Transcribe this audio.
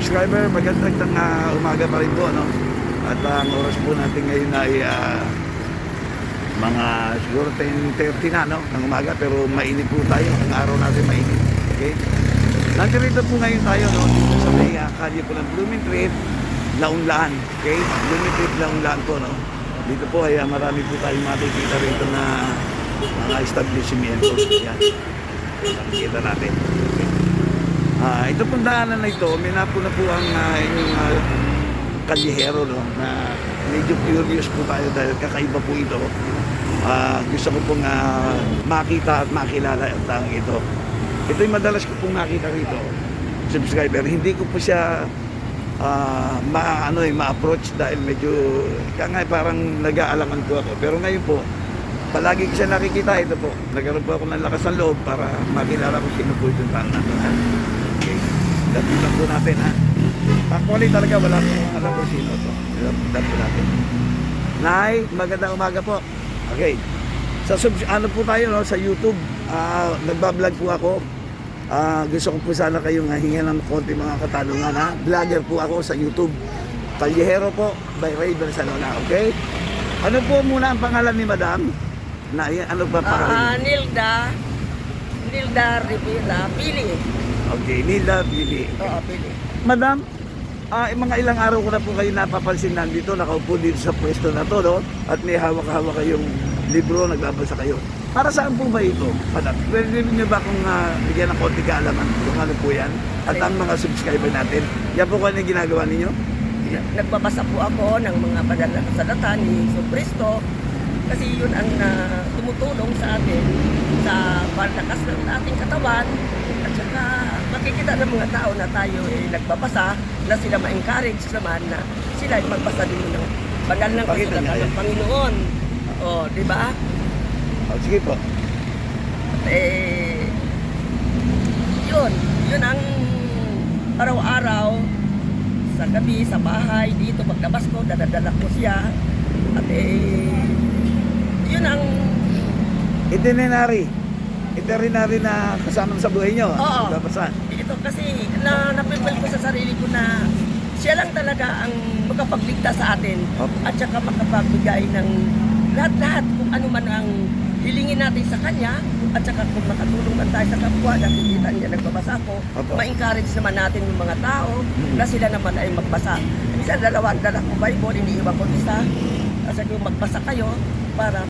subscriber, magandang umaga pa rin po, no? At ang oras po natin ngayon ay mga siguro 10:30 na, no? Ng umaga, pero mainit po tayo. Ang araw natin mainit. Okay? Nandito po ngayon tayo, no? Dito sa may kalye po ng Blooming Treat, Launlaan. Okay? Blooming Treat, Launlaan po, no? Dito po ay marami po tayong makikita rito na mga establishment. Yan. Nakikita natin. Okay? Ito pong daanan na ito, may napo na po ang inyong kalyehero, no, na medyo curious po tayo dahil kakaiba po ito. Gusto ko pong makita at makilala ang taong ito. Ito yung madalas ko pong makita rito, subscriber. Hindi ko po siya ma-approach dahil medyo parang nag-aalangan po ako. Pero ngayon po, palagi ko siya nakikita. Ito po, nagkaroon po ako ng lakas ng loob para makilala ko sino po itong taong natin. Okay, dapat po natin, ha. Actually talaga wala akong alam kung sino to. Dapat po natin. Nay, magandang umaga po. Okay, ano po tayo, no, sa YouTube. Nagbablog po ako. Gusto ko po sana kayong hingan ng konti mga katanungan, ha. Vlogger po ako sa YouTube. Kalyehero po by Ray Barcelona. Okay, ano po muna ang pangalan ni Madam? Ano ba pangalan? Nilda Rivera Pili. Okay, Nilda Pili. Oo, Pili. Madam, mga ilang araw ko na po kayo napapansin nandito, nakaupo dito sa pwesto na to, no? At may hawak-hawak kayong libro, nagbabasa kayo. Para saan po ba ito, Madam? Pwede niyo ba kung bigyan ng konti kaalaman kung ano po yan? At ang mga subscriber natin, yan po kung ano yung ginagawa ninyo? Nagbabasa po ako ng mga banal na kasalatan ni Jesucristo kasi yun ang tumutulong sa atin sa paglakas ng ating katawan at saka makikita ng mga tao na tayo ay nagbabasa na sila ma-encourage naman na sila ay magbasa din ng banal ng kasalatan ng Panginoon. O, di ba? Sige po. Yun ang araw-araw sa gabi, sa bahay, dito paglabas ko, dadadala ko siya. At yun ang itinerary na kasama sa buhay nyo. Oo. Babasan. Ito kasi napipil ko sa sarili ko na siya lang talaga ang makapagligtas sa atin. At saka makapagbigay ng lahat-lahat kung ano man ang hilingin natin sa kanya. At saka kung makatulong man tayo sa kapwa, nakikita niya nagbabasa ako, ma-encourage naman natin yung mga tao na sila naman ay magbasa. Minsan dala ko Bible, iniiwan ko isa. Kasi kung magbasa kayo para